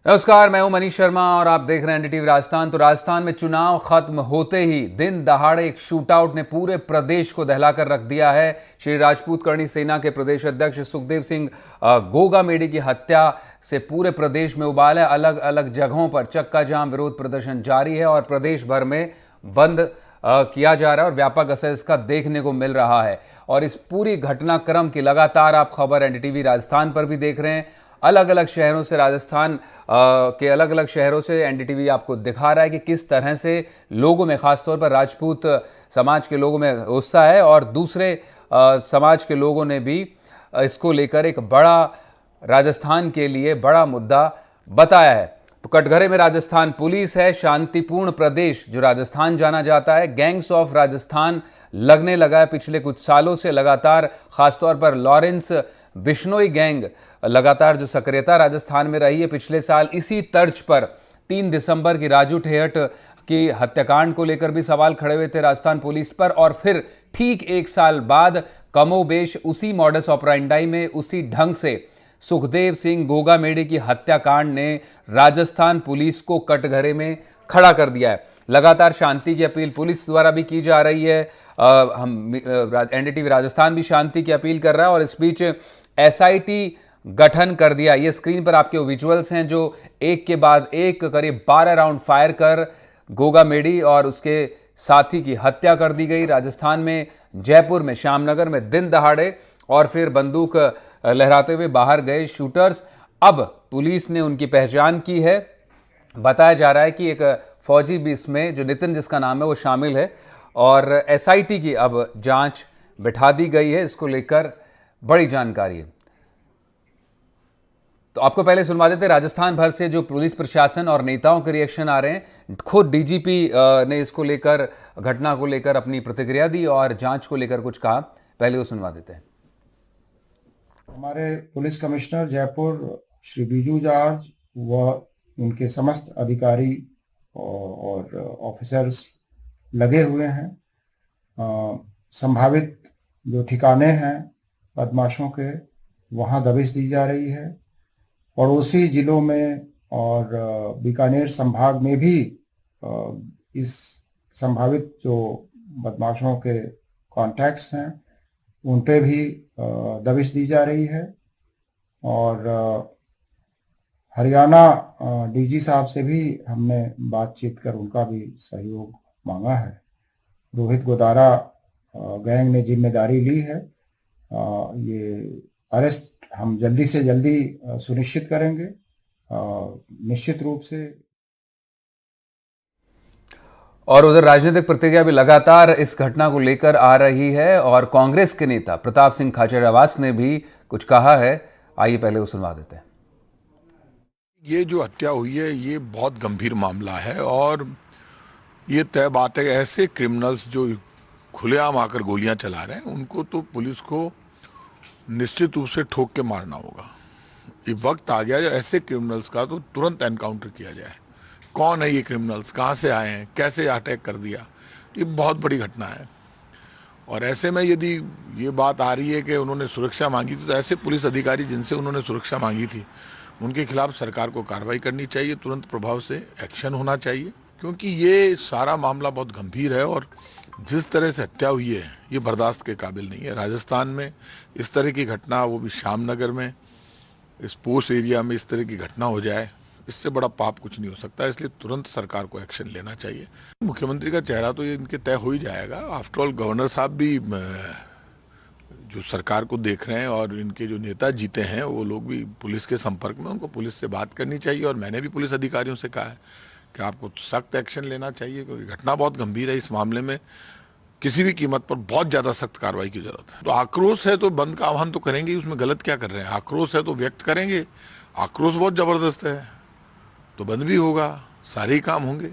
नमस्कार, मैं हूं मनीष शर्मा और आप देख रहे हैं एनडीटीवी राजस्थान। तो राजस्थान में चुनाव खत्म होते ही दिन दहाड़े एक शूटआउट ने पूरे प्रदेश को दहलाकर रख दिया है। श्री राजपूत करणी सेना के प्रदेश अध्यक्ष सुखदेव सिंह गोगा मेडी की हत्या से पूरे प्रदेश में उबाल है। अलग अलग जगहों पर चक्का जाम विरोध प्रदर्शन जारी है और प्रदेश भर में बंद किया जा रहा है और व्यापक असर इसका देखने को मिल रहा है। और इस पूरी घटनाक्रम की लगातार आप खबर एनडीटीवी राजस्थान पर भी देख रहे हैं। अलग अलग शहरों से, राजस्थान के अलग अलग शहरों से एनडीटीवी आपको दिखा रहा है कि किस तरह से लोगों में, खासतौर पर राजपूत समाज के लोगों में गुस्सा है और दूसरे समाज के लोगों ने भी इसको लेकर एक बड़ा, राजस्थान के लिए बड़ा मुद्दा बताया है। तो कटघरे में राजस्थान पुलिस है। शांतिपूर्ण प्रदेश जो राजस्थान जाना जाता है, गैंग्स ऑफ राजस्थान लगने लगा है पिछले कुछ सालों से लगातार। खासतौर पर लॉरेंस बिश्नोई गैंग लगातार जो सक्रियता राजस्थान में रही है पिछले साल, इसी तर्ज पर 3 दिसंबर की राजू ठेहट की हत्याकांड को लेकर भी सवाल खड़े हुए थे राजस्थान पुलिस पर। और फिर ठीक 1 साल बाद कमोबेश उसी मॉडस ऑपरेंडाई में, उसी ढंग से सुखदेव सिंह गोगा मेडी की हत्याकांड ने राजस्थान पुलिस को कटघरे में खड़ा कर दिया है। लगातार शांति की अपील पुलिस द्वारा भी की जा रही है। हम एनडीटीवी राजस्थान भी शांति की अपील कर रहा है और इस बीच एसआईटी गठन कर दिया। ये स्क्रीन पर आपके विजुअल्स हैं जो एक के बाद एक करीब 12 राउंड फायर कर गोगा मेडी और उसके साथी की हत्या कर दी गई। राजस्थान में जयपुर में, श्यामनगर में दिन दहाड़े और फिर बंदूक लहराते हुए बाहर गए शूटर्स। अब पुलिस ने उनकी पहचान की है। बताया जा रहा है कि एक फौजी भी इसमें, जो नितिन जिसका नाम है, वो शामिल है और एसआईटी की अब जांच बिठा दी गई है। इसको लेकर बड़ी जानकारी है। तो आपको पहले सुनवा देते, राजस्थान भर से जो पुलिस प्रशासन और नेताओं के रिएक्शन आ रहे हैं। खुद डीजीपी ने इसको लेकर, घटना को लेकर अपनी प्रतिक्रिया दी और जांच को लेकर कुछ कहा। पहले वो सुनवा देते हैं। हमारे police commissioner Jaipur Shri Biju George व उनके समस्त अधिकारी और ऑफिसर्स लगे हुए हैं। संभावित जो ठिकाने हैं बदमाशों के, वहाँ दबिश दी जा रही है। पड़ोसी जिलों में और बीकानेर संभाग में भी इस संभावित जो बदमाशों के कॉन्टैक्ट्स हैं उन पे भी दबिश दी जा रही है। और हरियाणा डीजी साहब से भी हमने बातचीत कर उनका भी सहयोग मांगा है। रोहित गोदारा गैंग ने जिम्मेदारी ली है। ये अरेस्ट हम जल्दी से जल्दी सुनिश्चित करेंगे। निश्चित रूप से। और उधर राजनीतिक प्रतिक्रिया भी लगातार इस घटना को लेकर आ रही है और कांग्रेस के नेता प्रताप सिंह खाचरियावास ने भी कुछ कहा है। आइए पहले वो सुनवा देते हैं। ये जो हत्या हुई है ये बहुत गंभीर मामला है और ये तय बात है, ऐसे क्रिमिनल्स जो खुलेआम आकर गोलियां चला रहे हैं उनको तो पुलिस को निश्चित रूप से ठोक के मारना होगा। ये वक्त आ गया जो ऐसे क्रिमिनल्स का तो तुरंत एनकाउंटर किया जाए। कौन है ये क्रिमिनल्स, कहाँ से आए हैं, कैसे अटैक कर दिया, ये बहुत बड़ी घटना है। और ऐसे में यदि ये बात आ रही है कि उन्होंने सुरक्षा मांगी थी, तो ऐसे पुलिस अधिकारी जिनसे उन्होंने सुरक्षा मांगी थी उनके खिलाफ सरकार को कार्रवाई करनी चाहिए, तुरंत प्रभाव से एक्शन होना चाहिए, क्योंकि ये सारा मामला बहुत गंभीर है और जिस तरह से हत्या हुई है ये बर्दाश्त के काबिल नहीं है। राजस्थान में इस तरह की घटना, वो भी श्यामनगर में, इस पोस्ट एरिया में इस तरह की घटना हो जाए, इससे बड़ा पाप कुछ नहीं हो सकता। इसलिए तुरंत सरकार को एक्शन लेना चाहिए। मुख्यमंत्री का चेहरा तो ये इनके तय हो ही जाएगा। आफ्टर ऑल गवर्नर साहब भी जो सरकार को देख रहे हैं और इनके जो नेता जीते हैं वो लोग भी पुलिस के संपर्क में, उनको पुलिस से बात करनी चाहिए। और मैंने भी पुलिस अधिकारियों से कहा है कि आपको सख्त एक्शन लेना चाहिए, क्योंकि घटना बहुत गंभीर है। इस मामले में किसी भी कीमत पर बहुत ज़्यादा सख्त कार्रवाई की जरूरत है। तो आक्रोश है तो बंद का आह्वान तो करेंगे, उसमें गलत क्या कर रहे हैं। आक्रोश है तो व्यक्त करेंगे, आक्रोश बहुत ज़बरदस्त है तो बंद भी होगा, सारे ही काम होंगे।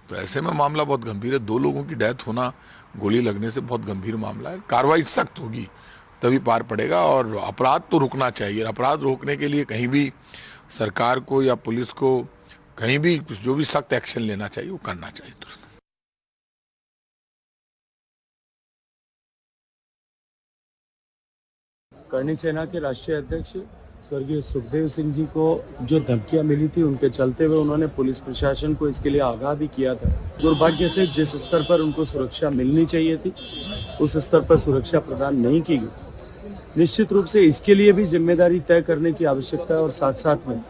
तो ऐसे में मामला बहुत गंभीर है। 2 लोगों की डेथ होना गोली लगने से बहुत गंभीर मामला है। कार्रवाई सख्त होगी तभी पार पड़ेगा और अपराध तो रुकना चाहिए। अपराध रोकने के लिए कहीं भी सरकार को या पुलिस को कहीं भी जो भी सख्त एक्शन लेना चाहिए वो करना चाहिए तुरंत। करणी सेना के राष्ट्रीय अध्यक्ष स्वर्गीय सुखदेव सिंह जी को जो धमकियां मिली थी उनके चलते हुए उन्होंने पुलिस प्रशासन को इसके लिए आगाह भी किया था। दुर्भाग्य से जिस स्तर पर उनको सुरक्षा मिलनी चाहिए थी उस स्तर पर सुरक्षा प्रदान नहीं की गई। निश्चित रूप से इसके लिए भी जिम्मेदारी तय करने की आवश्यकता है और साथ साथ में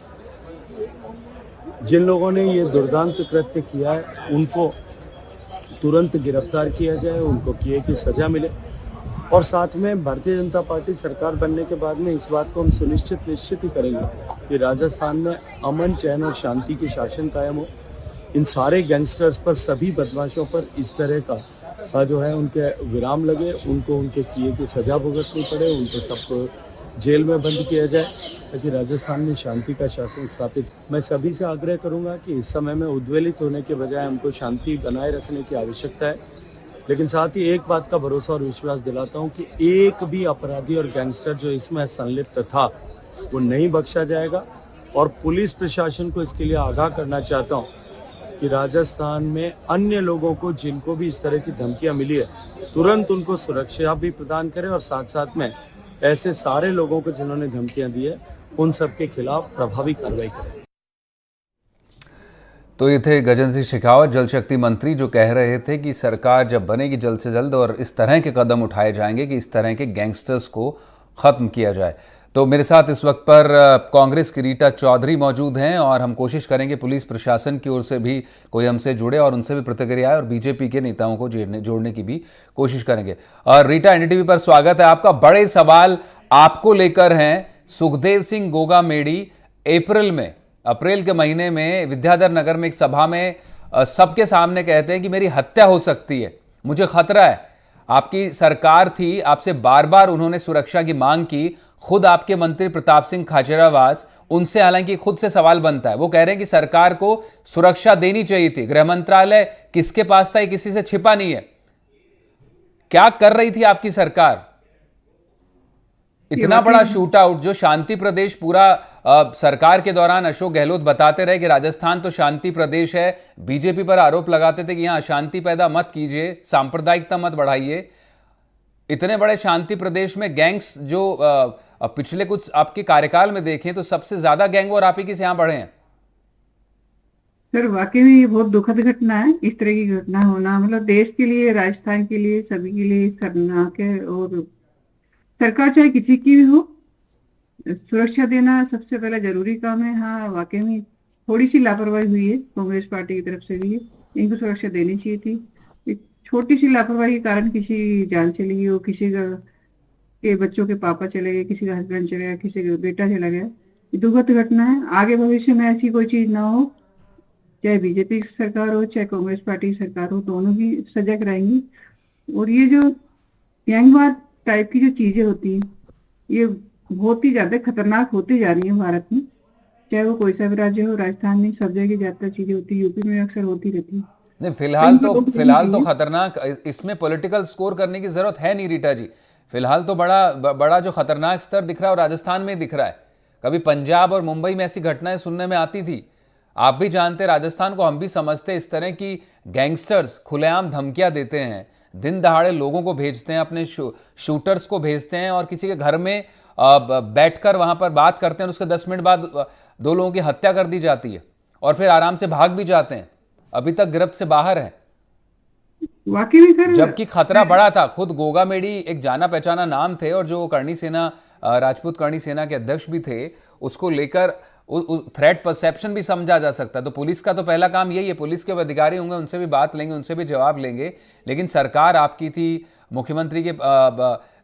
जिन लोगों ने ये दुर्दांत कृत्य किया है उनको तुरंत गिरफ्तार किया जाए, उनको किए की सजा मिले और साथ में भारतीय जनता पार्टी सरकार बनने के बाद में इस बात को हम निश्चित ही करेंगे कि राजस्थान में अमन, चैन और शांति की शासन कायम हो। इन सारे गैंगस्टर्स पर, सभी बदमाशों पर इस तरह का जो है उनके विराम लगे, उनको उनके किए की सजा भुगतनी पड़े, उनको सबको जेल में बंद किया जाए ताकि राजस्थान में शांति का शासन स्थापित। मैं सभी से आग्रह करूंगा कि इस समय में उद्वेलित होने के बजाय हमको शांति बनाए रखने की आवश्यकता है, लेकिन साथ ही एक बात का भरोसा और विश्वास दिलाता हूं कि एक भी अपराधी और गैंगस्टर जो इसमें संलिप्त था वो नहीं बख्शा जाएगा और पुलिस प्रशासन को इसके लिए आगाह करना चाहता हूं कि राजस्थान में अन्य लोगों को जिनको भी इस तरह की धमकियां मिली है तुरंत उनको सुरक्षा भी प्रदान करें और साथ साथ में ऐसे सारे लोगों को जिन्होंने धमकियां दी है उन सबके खिलाफ प्रभावी कार्रवाई करें। तो ये थे गजेंद्र सिंह शेखावत, जल शक्ति मंत्री, जो कह रहे थे कि सरकार जब बनेगी जल्द से जल्द और इस तरह के कदम उठाए जाएंगे कि इस तरह के गैंगस्टर्स को ख़त्म किया जाए। तो मेरे साथ इस वक्त पर कांग्रेस की रीटा चौधरी मौजूद हैं और हम कोशिश करेंगे पुलिस प्रशासन की ओर से भी कोई हमसे जुड़े और उनसे भी प्रतिक्रिया आए और बीजेपी के नेताओं को जोड़ने की भी कोशिश करेंगे। और रीटा, एनडीटीवी पर स्वागत है आपका। बड़े सवाल आपको लेकर हैं। सुखदेव सिंह गोगामेडी अप्रैल के महीने में विद्याधर नगर में एक सभा में सबके सामने कहते हैं कि मेरी हत्या हो सकती है, मुझे खतरा है। आपकी सरकार थी, आपसे बार बार उन्होंने सुरक्षा की मांग की। खुद आपके मंत्री प्रताप सिंह खाचरियावास, उनसे हालांकि खुद से सवाल बनता है, वो कह रहे हैं कि सरकार को सुरक्षा देनी चाहिए थी। गृह मंत्रालय किसके पास था, ये किसी से छिपा नहीं है। क्या कर रही थी आपकी सरकार? इतना बड़ा शूट आउट जो शांति प्रदेश पूरा सरकार के दौरान अशोक गहलोत बताते रहे कि राजस्थान तो शांति प्रदेश है, बीजेपी पर आरोप लगाते थे कि यहां अशांति पैदा मत कीजिए, सांप्रदायिकता मत बढ़ाइए। इतने बड़े शांति प्रदेश में गैंग्स जो पिछले कुछ आपके कार्यकाल में देखें तो सबसे ज्यादा गैंग और आप ही किस यहां बढ़े हैं। सर वाकई में ये बहुत दुखद घटना है। इस तरह की घटना होना मतलब देश के लिए, राजस्थान के लिए, सभी के लिए शर्मनाक है। और सरकार चाहे किसी की भी हो, सुरक्षा देना सबसे पहला जरूरी काम है। हाँ, वाकई में थोड़ी सी लापरवाही हुई है कांग्रेस पार्टी की तरफ से भी। इनको सुरक्षा देनी चाहिए थी। एक छोटी सी लापरवाही के कारण किसी जान चली गई हो, किसी का के बच्चों के पापा चले गए, किसी का हस्बैंड चले गया, किसी का बेटा चला गया। ये दुखद घटना है। आगे भविष्य में ऐसी कोई चीज ना हो, चाहे बीजेपी की सरकार हो चाहे कांग्रेस पार्टी की सरकार हो, दोनों भी सजग रहेंगी। और ये जो गैंगवार टाइप की जो चीजें होती हैं ये बहुत ही ज्यादा खतरनाक होती जा रही है भारत में। चाहे वो कोई सा भी राज्य हो, राजस्थान में सब जगह ज्यादा चीजें होती है, यूपी में अक्सर होती रहती है। नहीं, फिलहाल तो खतरनाक, इसमें पॉलिटिकल स्कोर करने की जरूरत है नहीं रीटा जी। फिलहाल तो बड़ा जो खतरनाक स्तर दिख रहा है वो राजस्थान में दिख रहा है। कभी पंजाब और मुंबई में ऐसी घटनाएं सुनने में आती थी। आप भी जानते, राजस्थान को हम भी समझते। इस तरह की गैंगस्टर्स खुलेआम धमकियां देते हैं, दिन दहाड़े लोगों को भेजते हैं, अपने शूटर्स को भेजते हैं और किसी के घर में बैठकर वहां पर बात करते हैं। उसके 10 मिनट बाद 2 लोगों की हत्या कर दी जाती है और फिर आराम से भाग भी जाते हैं, अभी तक गिरफ्त से बाहर है। वाकई में सर, जबकि खतरा बड़ा था। खुद गोगामेडी एक जाना पहचाना नाम थे और जो करणी सेना, राजपूत करणी सेना के अध्यक्ष भी थे, उसको लेकर थ्रेट परसेप्शन भी समझा जा सकता है। तो पुलिस का तो पहला काम यही है, पुलिस के अधिकारी होंगे, उनसे भी बात लेंगे, उनसे भी जवाब लेंगे। लेकिन सरकार आपकी थी, मुख्यमंत्री के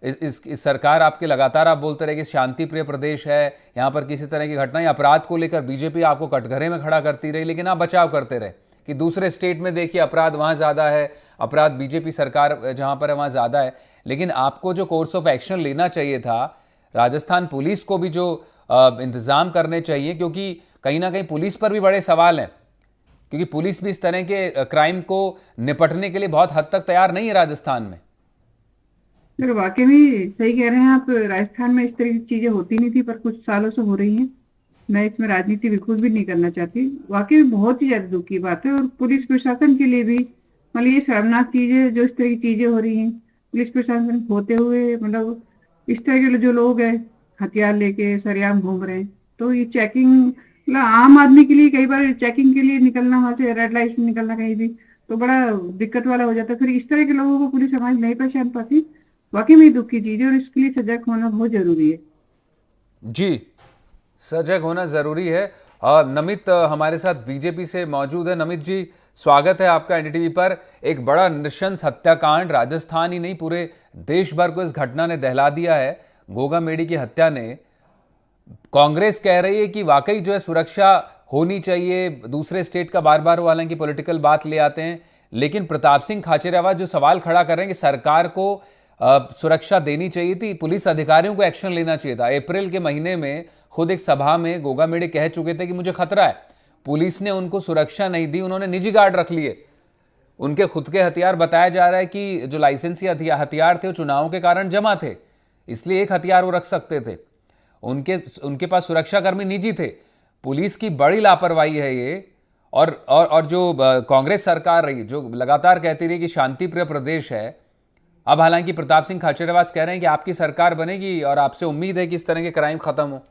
इस सरकार आपके, लगातार आप बोलते रहे कि शांति प्रिय प्रदेश है, यहाँ पर किसी तरह की घटना या अपराध को लेकर बीजेपी आपको कटघरे में खड़ा करती रही, लेकिन आप बचाव करते रहे कि दूसरे स्टेट में देखिए अपराध वहाँ ज़्यादा है, अपराध बीजेपी सरकार जहाँ पर है वहाँ ज़्यादा है। लेकिन आपको जो कोर्स ऑफ एक्शन लेना चाहिए था, राजस्थान पुलिस को भी जो इंतज़ाम करने चाहिए, क्योंकि कहीं ना कहीं पुलिस पर भी बड़े सवाल हैं, क्योंकि पुलिस भी इस तरह के क्राइम को निपटने के लिए बहुत हद तक तैयार नहीं है राजस्थान में। सर वाकई में सही कह रहे हैं आप। राजस्थान में इस तरह की चीजें होती नहीं थी, पर कुछ सालों से हो रही हैं। मैं इसमें राजनीति बिल्कुल भी नहीं करना चाहती। वाकई में बहुत ही ज्यादा दुख की बात है और पुलिस प्रशासन के लिए भी मतलब ये शर्मनाक चीज है जो इस तरह की चीजें हो रही हैं। पुलिस प्रशासन होते हुए मतलब इस तरह के जो लोग हैं हथियार लेके सरेआम घूम रहे हैं। तो ये चेकिंग, मतलब आम आदमी के लिए कई बार चेकिंग के लिए निकलना, वहां से रेड लाइट से निकलना कहीं भी, तो बड़ा दिक्कत वाला हो जाता है। फिर इस तरह के लोगों को पुलिस समाज नहीं पहचान पाती। वाकई में दुख की चीज है और इसके लिए सजग होना बहुत जरूरी है। जी, सजग होना जरूरी है। नमित हमारे साथ बीजेपी से मौजूद है। नमित जी, स्वागत है आपका एनडीटीवी पर। एक बड़ा नृशंस हत्याकांड, राजस्थान ही नहीं पूरे देश भर को इस घटना ने दहला दिया है। गोगा मेडी की हत्या ने। कांग्रेस कह रही है कि वाकई जो है सुरक्षा होनी चाहिए। दूसरे स्टेट का बार बार वो हालांकि पॉलिटिकल बात ले आते हैं, लेकिन प्रताप सिंह खाचरियावास जो सवाल खड़ा कर रहे हैं कि सरकार को सुरक्षा देनी चाहिए थी, पुलिस अधिकारियों को एक्शन लेना चाहिए था। अप्रैल के महीने में खुद एक सभा में गोगा मेडे कह चुके थे कि मुझे खतरा है। पुलिस ने उनको सुरक्षा नहीं दी, उन्होंने निजी गार्ड रख लिए। उनके खुद के हथियार, बताया जा रहा है कि जो लाइसेंसी हथियार थे वो चुनाव के कारण जमा थे, इसलिए एक हथियार वो रख सकते थे। उनके पास सुरक्षाकर्मी निजी थे। पुलिस की बड़ी लापरवाही है ये। और जो कांग्रेस सरकार रही, जो लगातार कहती रही कि शांति प्रिय प्रदेश है, अब हालांकि प्रताप सिंह खाचरियावास कह रहे हैं कि आपकी सरकार बनेगी और आपसे उम्मीद है कि इस तरह के क्राइम खत्म हो।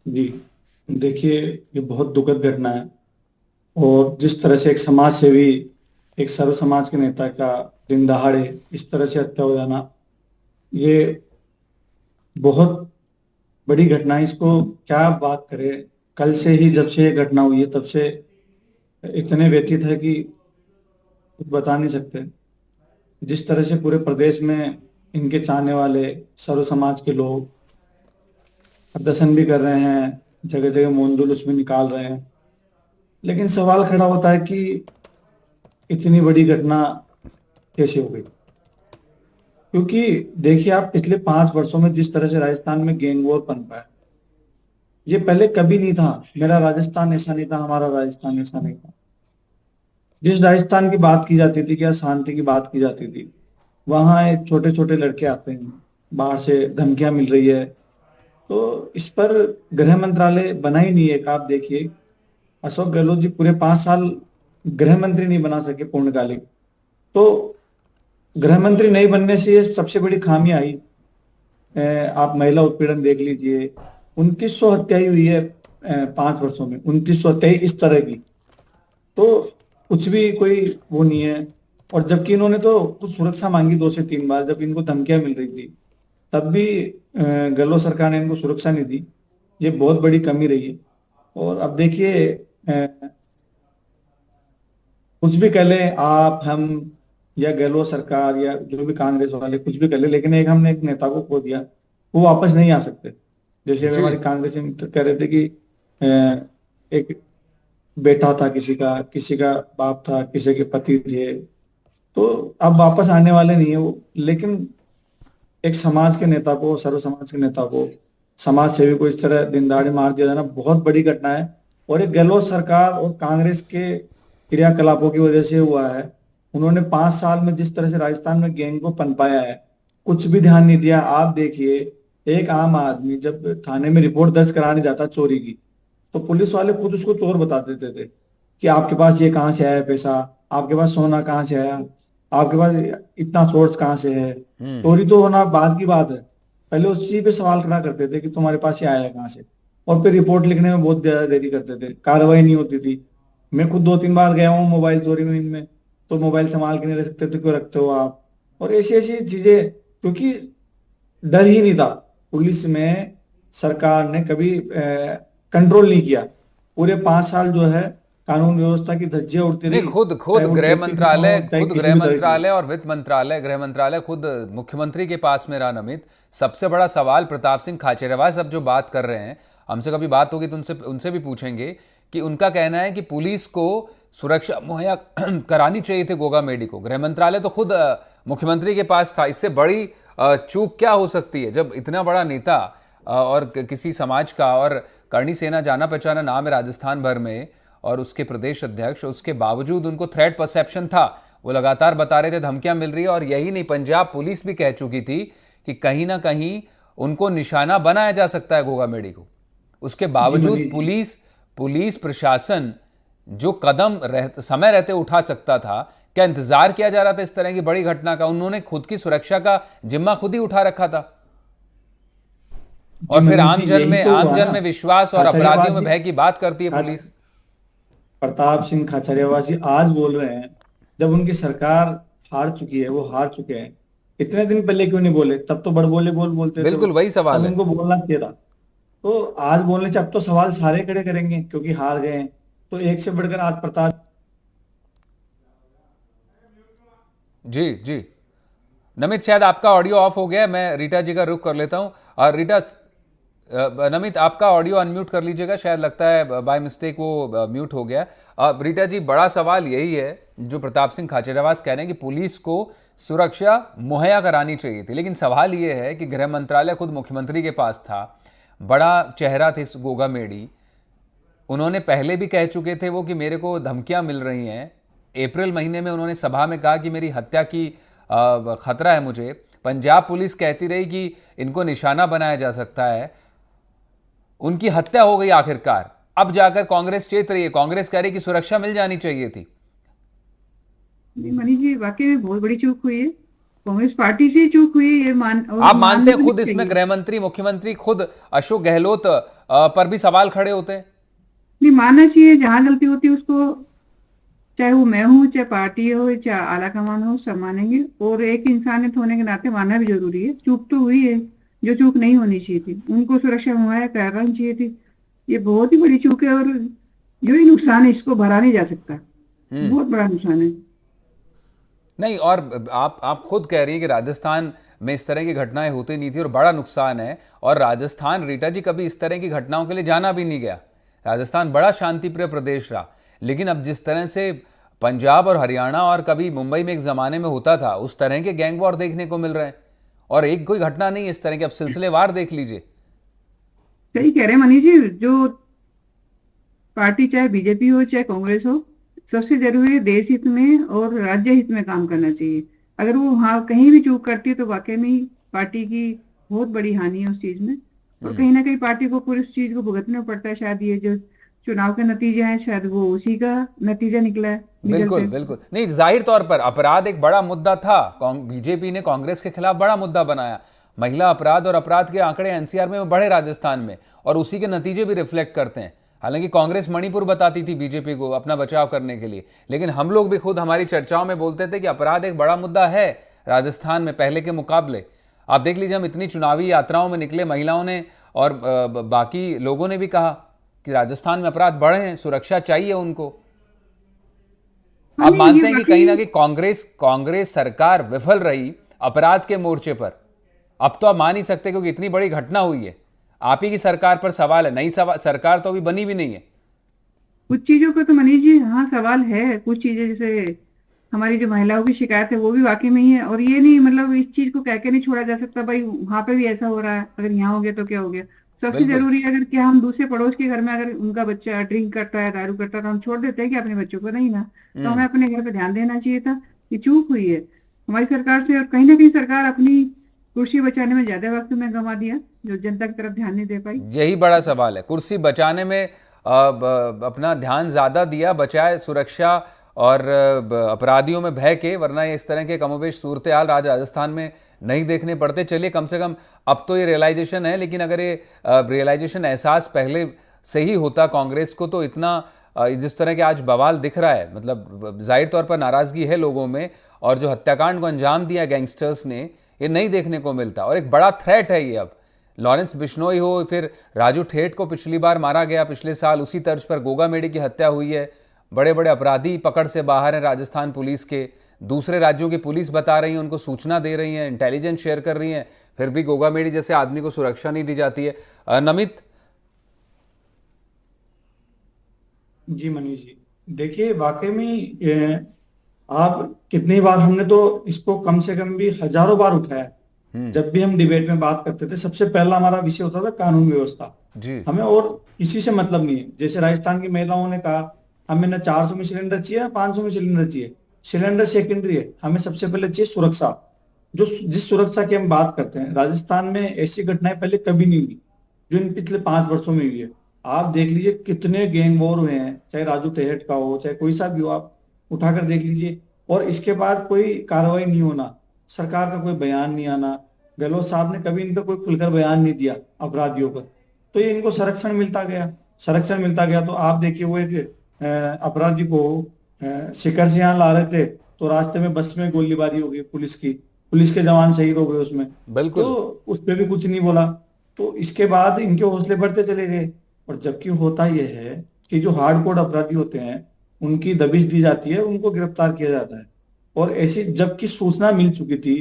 जी, देखिए, ये बहुत दुखद घटना है। और जिस तरह से एक समाज सेवी, एक सर्व समाज के नेता का दिन दहाड़े इस तरह से हत्या हो जाना, ये बहुत बड़ी घटना है। इसको क्या बात करें। कल से ही जब से ये घटना हुई है तब से इतने व्यथित है कि कुछ बता नहीं सकते। जिस तरह से पूरे प्रदेश में इनके चाहने वाले सर्व समाज के लोग प्रदर्शन भी कर रहे हैं, जगह जगह मौन जुलूस में निकाल रहे हैं, लेकिन सवाल खड़ा होता है कि इतनी बड़ी घटना कैसे हो गई। क्योंकि देखिए, आप पिछले 5 वर्षों में जिस तरह से राजस्थान में गैंग वॉर पनपा है, ये पहले कभी नहीं था। मेरा राजस्थान ऐसा नहीं था, हमारा राजस्थान ऐसा नहीं था। जिस राजस्थान की बात की जाती थी, क्या शांति की बात की जाती थी, वहां एक छोटे छोटे लड़के आते हैं, बाहर से धमकियां मिल रही है। तो इस पर गृह मंत्रालय बना ही नहीं है। आप देखिए, अशोक गहलोत जी पूरे 5 साल गृह मंत्री नहीं बना सके पूर्णकालिक। तो गृह मंत्री नहीं बनने से ये सबसे बड़ी खामी आई। आप महिला उत्पीड़न देख लीजिए, 2900 हत्याएं हुई है 5 वर्षों में, 2900 हत्याएं इस तरह की। तो कुछ भी कोई वो नहीं है। और जबकि इन्होंने तो कुछ सुरक्षा मांगी 2 से 3 बार, जब इनको धमकियां मिल रही थी, तब भी गहलोत सरकार ने इनको सुरक्षा नहीं दी। ये बहुत बड़ी कमी रही है। और अब देखिए, कुछ भी कह ले आप, हम या गहलोत सरकार या जो भी कांग्रेस वाले कुछ भी कर ले, लेकिन हमने एक नेता को खो दिया, वो वापस नहीं आ सकते। जैसे हमारे कांग्रेस मित्र कह रहे थे कि एक बेटा था किसी का बाप था, किसी के पति थे, तो अब वापस आने वाले नहीं है वो। लेकिन एक समाज के नेता को, सर्व समाज के नेता को, समाज सेवी को इस तरह दिन दहाड़े मार दिया जाना बहुत बड़ी घटना है। और एक गहलोत सरकार और कांग्रेस के क्रियाकलापों की वजह से हुआ है। उन्होंने 5 साल में जिस तरह से राजस्थान में गैंग को पनपाया है, कुछ भी ध्यान नहीं दिया। आप देखिए, एक आम आदमी जब थाने में रिपोर्ट दर्ज कराने जाता चोरी की, तो पुलिस वाले खुद उसको चोर बता देते थे कि आपके पास ये कहाँ से आया पैसा, आपके पास सोना कहाँ से आया, आपके पास इतना सोर्स कहाँ से है। चोरी तो होना बाद की बात है, पहले उस चीज पे सवाल खड़ा करते थे कि तुम्हारे पास ये आया कहाँ से। और फिर रिपोर्ट लिखने में बहुत ज्यादा देरी करते थे, कार्रवाई नहीं होती थी। मैं खुद 2-3 बार गया हूँ मोबाइल चोरी में इनमें, तो मोबाइल संभाल के नहीं रख सकते, तो क्यों रखते हो आप। और ऐसी ऐसी चीजें, क्योंकि डर ही नहीं था पुलिस में। सरकार ने कभी कंट्रोल नहीं किया। पूरे 5 साल जो है कानून व्यवस्था की धज्जियां उड़ती रही। खुद गृह मंत्रालय और वित्त मंत्रालय, गृह मंत्रालय खुद मुख्यमंत्री के पास में रहा। नमित, सबसे बड़ा सवाल प्रताप सिंह खाचरियावास अब जो बात कर रहे हैं, हमसे कभी बात होगी तो उनसे भी पूछेंगे कि उनका कहना है कि पुलिस को सुरक्षा मुहैया करानी चाहिए थी गोगा मेडी को। गृह मंत्रालय तो खुद मुख्यमंत्री के पास था। इससे बड़ी चूक क्या हो सकती है जब इतना बड़ा नेता और किसी समाज का, और करणी सेना जाना पहचाना नाम है राजस्थान भर में, और उसके प्रदेश अध्यक्ष, उसके बावजूद उनको थ्रेट परसेप्शन था। वो लगातार बता रहे थे धमकियां मिल रही है। और यही नहीं, पंजाब पुलिस भी कह चुकी थी कि कहीं ना कहीं उनको निशाना बनाया जा सकता है गोगा मेडी को। उसके बावजूद पुलिस प्रशासन जो कदम समय रहते उठा सकता था, क्या इंतजार किया जा रहा था इस तरह की बड़ी घटना का? उन्होंने खुद की सुरक्षा का जिम्मा खुद ही उठा रखा था। जी और फिर मनीष जी, यही तो आम हुआ जन ना। में विश्वास और खाचरियावास अपराधियों में जी, भय की बात करती है खा- पुलिस। प्रताप सिंह खाचरियावास जी आज बोल रहे हैं, जब उनकी सरकार हार चुकी है, वो हार चुके हैं, इतने दिन पहले क्यों नहीं बोले? तब तो बड़बोले बोलते थे वो, बिल्कुल वही तब सवाल है। उनको बोलना चाहिए था। तो आज बोलने से अब तो सवाल सारे खड़े करेंगे क्योंकि हार गए हैं। तो एक से बढ़कर आज प्रताप। जी जी। नमित शायद आपका ऑडियो ऑफ हो गया है, मैं रीटा जी का रुख कर लेता हूं। और रीटा, नमित आपका ऑडियो अनम्यूट कर लीजिएगा, शायद लगता है बाय मिस्टेक वो म्यूट हो गया। रीटा जी, बड़ा सवाल यही है जो प्रताप सिंह खाचरियावास कह रहे हैं कि पुलिस को सुरक्षा मुहैया करानी चाहिए थी, लेकिन सवाल ये है कि गृह मंत्रालय खुद मुख्यमंत्री के पास था, बड़ा चेहरा थे गोगा मेडी, उन्होंने पहले भी कह चुके थे वो कि मेरे को धमकियां मिल रही हैं। अप्रैल महीने में उन्होंने सभा में कहा कि मेरी हत्या की खतरा है मुझे। पंजाब पुलिस कहती रही कि इनको निशाना बनाया जा सकता है। उनकी हत्या हो गई आखिरकार, अब जाकर कांग्रेस चेत रही है, कांग्रेस कह रही कि सुरक्षा मिल जानी चाहिए थी। नहीं मनीष जी, वाकई में बहुत बड़ी चूक हुई है, कांग्रेस पार्टी से ही चूक हुई है, ये आप मानते हैं मानना खुद भी इसमें चाहिए। गृह मंत्री मुख्यमंत्री खुद अशोक गहलोत पर भी सवाल खड़े होते हैं? नहीं, मानना चाहिए, जहां गलती होती है उसको, चाहे वो मैं हूँ, चाहे पार्टी हो, चाहे आला कमान हो, सब मानेंगे। और एक इंसानियत होने के नाते मानना भी जरूरी है। चूक तो हुई है, जो चूक नहीं होनी चाहिए थी, उनको सुरक्षा मुहैया करानी चाहिए थी। ये बहुत ही बड़ी चूक है, और जो ही नुकसान है इसको भरा नहीं जा सकता, बहुत बड़ा नुकसान है। नहीं, और आप खुद कह रही हैं कि राजस्थान में इस तरह की घटनाएं होती नहीं थी और बड़ा नुकसान है। और राजस्थान, रीटा जी, कभी इस तरह की घटनाओं के लिए जाना भी नहीं गया। राजस्थान बड़ा शांतिप्रिय प्रदेश रहा, लेकिन अब जिस तरह से पंजाब और हरियाणा और कभी मुंबई में एक ज़माने में होता था, उस तरह के गैंग वॉर देखने को मिल रहे हैं। और एक कोई घटना नहीं इस तरह की, अब सिलसिलेवार देख लीजिए। सही कह रहे हैं मनीष जी, जो पार्टी चाहे बीजेपी हो चाहे कांग्रेस हो, सबसे जरूरी है देश हित में और राज्य हित में काम करना चाहिए। अगर वो वहाँ कहीं भी चूक करती है तो वाकई में ही पार्टी की बहुत बड़ी हानि है उस चीज में। और कहीं ना कहीं पार्टी को पूरी उस चीज को भुगतना पड़ता है। शायद ये जो चुनाव के नतीजे हैं, शायद वो उसी का नतीजा निकला है, निकलते बिल्कुल हैं। बिल्कुल। नहीं, जाहिर तौर पर अपराध एक बड़ा मुद्दा था। बीजेपी ने कांग्रेस के खिलाफ बड़ा मुद्दा बनाया। महिला अपराध और अपराध के आंकड़े एनसीआर में बढ़े राजस्थान में, और उसी के नतीजे भी रिफ्लेक्ट करते हैं। हालांकि कांग्रेस मणिपुर बताती थी बीजेपी को अपना बचाव करने के लिए, लेकिन हम लोग भी खुद हमारी चर्चाओं में बोलते थे कि अपराध एक बड़ा मुद्दा है राजस्थान में पहले के मुकाबले। आप देख लीजिए, हम इतनी चुनावी यात्राओं में निकले, महिलाओं ने और बाकी लोगों ने भी कहा कि राजस्थान में अपराध बढ़े हैं, सुरक्षा चाहिए उनको। हाँ, आप नहीं, मानते ये हैं कि कहीं ना वाकई कहीं कांग्रेस सरकार विफल रही अपराध के मोर्चे पर? अब तो आप मान ही सकते, क्योंकि इतनी बड़ी घटना हुई है। आप ही की सरकार पर सवाल है, नई सरकार तो अभी बनी भी नहीं है। कुछ चीजों पर तो मनीष जी हाँ सवाल है। कुछ चीजें जैसे हमारी जो महिलाओं की शिकायत है वो भी वाकई में ही है। और ये नहीं, मतलब इस चीज को कह के नहीं छोड़ा जा सकता भाई वहां पे भी ऐसा हो रहा है, अगर यहाँ हो गया तो क्या हो गया। सबसे बिल्कुल। जरूरी है, अगर क्या हम दूसरे पड़ोस के घर में अगर उनका बच्चा ड्रिंक करता है, दारू करता है, तो हम छोड़ देते हैं कि अपने बच्चों को? नहीं ना। तो हमें अपने घर पे ध्यान देना चाहिए था। ये चूक हुई है हमारी सरकार से, और कहीं ना कहीं सरकार अपनी कुर्सी बचाने में ज्यादा वक्त में गंवा दिया, जो जनता की तरफ ध्यान नहीं दे पाई। यही बड़ा सवाल है, कुर्सी बचाने में अपना ध्यान ज्यादा दिया, बचाए सुरक्षा और अपराधियों में भय के, वरना ये इस तरह के कमोबेश सूरत हाल राजस्थान में नहीं देखने पड़ते। चलिए, कम से कम अब तो ये रियलाइजेशन है, लेकिन अगर ये रियलाइजेशन एहसास पहले से ही होता कांग्रेस को, तो इतना जिस तरह के आज बवाल दिख रहा है, मतलब जाहिर तौर पर नाराजगी है लोगों में, और जो हत्याकांड को अंजाम दिया गैंगस्टर्स ने, ये नहीं देखने को मिलता। और एक बड़ा थ्रेट है ये। अब लॉरेंस बिश्नोई हो, फिर राजू ठेठ को पिछली बार मारा गया पिछले साल, उसी तर्ज पर गोगा मेडी की हत्या हुई है। बड़े बड़े अपराधी पकड़ से बाहर हैं राजस्थान पुलिस के। दूसरे राज्यों की पुलिस बता रही है, उनको सूचना दे रही हैं, इंटेलिजेंस शेयर कर रही हैं, फिर भी गोगा मेडी जैसे आदमी को सुरक्षा नहीं दी जाती है। नमित। जी मनीष जी, देखिए वाकई में आप कितनी बार, हमने तो इसको कम से कम भी हजारों बार उठाया। जब भी हम डिबेट में बात करते थे, सबसे पहला हमारा विषय होता था कानून व्यवस्था। जी। हमें और किसी से मतलब नहीं है। जैसे राजस्थान की महिलाओं ने कहा, हमें ना 400 में सिलेंडर चाहिए, 500 में सिलेंडर चाहिए, सिलेंडर सेकेंडरी है, हमें सबसे पहले चाहिए सुरक्षा। जो जिस सुरक्षा की हम बात करते हैं, राजस्थान में ऐसी घटनाएं पहले कभी नहीं हुई जो इन पिछले 5 वर्षों में हुई है। आप देख लीजिए कितने गैंग वॉर हुए हैं, चाहे राजू टेहट का हो, चाहे कोई सा भी हो, आप उठाकर देख लीजिए। और इसके बाद कोई कार्रवाई नहीं होना, सरकार का कोई बयान नहीं आना, गहलोत साहब ने कभी इन पर कोई खुलकर बयान नहीं दिया अपराधियों पर, तो ये इनको संरक्षण मिलता गया। तो आप देखिए, वो एक अपराधी को शिकर से यहाँ ला रहे थे, तो रास्ते में बस में गोलीबारी हो गई पुलिस के जवान शहीद हो गए उसमें, बिल्कुल। तो उस पर भी कुछ नहीं बोला। तो इसके बाद इनके हौसले बढ़ते चले गए। और जबकि होता यह है कि जो हार्डकोर अपराधी होते हैं उनकी दबिश दी जाती है, उनको गिरफ्तार किया जाता है। और ऐसी जबकि सूचना मिल चुकी थी,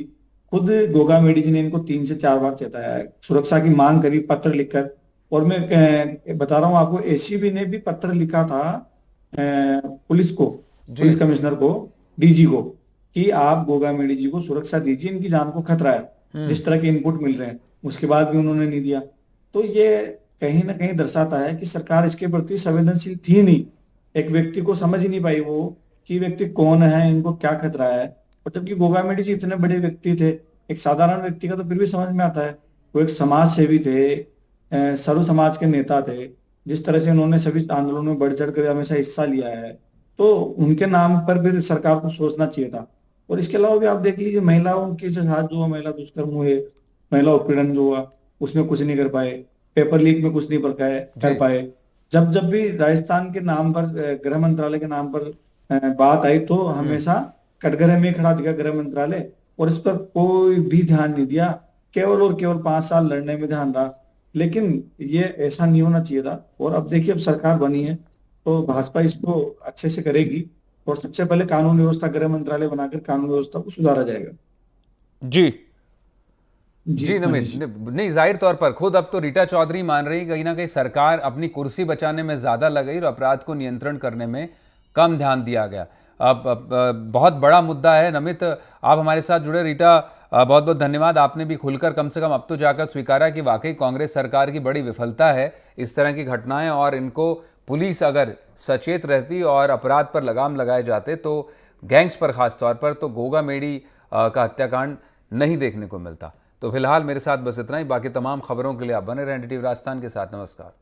खुद गोगा मेडी जी ने इनको 3 से 4 बार चेताया है, सुरक्षा की मांग करी पत्र लिखकर। और मैं बता रहा हूँ आपको, एसीबी ने भी पत्र लिखा था पुलिस कमिश्नर को, डीजी को, कि आप गोगा मेडी जी को सुरक्षा दीजिए, इनकी जान को खतरा है, जिस तरह के इनपुट मिल रहे हैं। उसके बाद भी उन्होंने नहीं दिया। तो ये कहीं ना कहीं दर्शाता है कि सरकार इसके प्रति संवेदनशील थी नहीं, एक व्यक्ति को समझ ही नहीं पाई वो कि व्यक्ति कौन है, इनको क्या खतरा है। और जबकि गोगा मेडी जी इतने बड़े व्यक्ति थे, एक साधारण व्यक्ति का तो फिर भी समझ में आता है, वो एक समाज सेवी थे, सर्व समाज के नेता थे, जिस तरह से उन्होंने सभी आंदोलनों में बढ़ चढ़ कर हमेशा हिस्सा लिया है, तो उनके नाम पर भी सरकार को सोचना चाहिए था। और इसके अलावा भी आप देख लीजिए, महिलाओं के साथ जो महिला दुष्कर्म हुए, महिला उत्पीड़न जो हुआ, उसमें कुछ नहीं कर पाए, पेपर लीक में कुछ नहीं कर पाए। जब भी राजस्थान के नाम पर, गृह मंत्रालय के नाम पर बात आई, तो हमेशा कटघरे में खड़ा दिखा गृह मंत्रालय, और इस पर कोई भी ध्यान नहीं दिया, केवल और केवल 5 साल लड़ने में ध्यान रहा। लेकिन ये ऐसा नहीं होना चाहिए था। और अब देखिए, अब सरकार बनी है तो भाजपा इसको अच्छे से करेगी, और सबसे पहले कानून व्यवस्था, गृह मंत्रालय बनाकर कानून व्यवस्था को सुधारा जाएगा। जी नमित, नहीं, जाहिर तौर पर खुद अब तो रीटा चौधरी मान रही, कहीं ना कहीं सरकार अपनी कुर्सी बचाने में ज्यादा लगी और अपराध को नियंत्रण करने में कम ध्यान दिया गया। अब बहुत बड़ा मुद्दा है। नमित, आप हमारे साथ जुड़े। रीटा, बहुत बहुत धन्यवाद। आपने भी खुलकर कम से कम अब तो जाकर स्वीकारा कि वाकई कांग्रेस सरकार की बड़ी विफलता है इस तरह की घटनाएं, और इनको पुलिस अगर सचेत रहती और अपराध पर लगाम लगाए जाते तो गैंग्स पर खास तौर पर तो गोगा मेडी का हत्याकांड नहीं देखने को मिलता। तो फिलहाल मेरे साथ बस इतना ही। बाकी तमाम खबरों के लिए आप बने रहें NDTV राजस्थान के साथ। नमस्कार।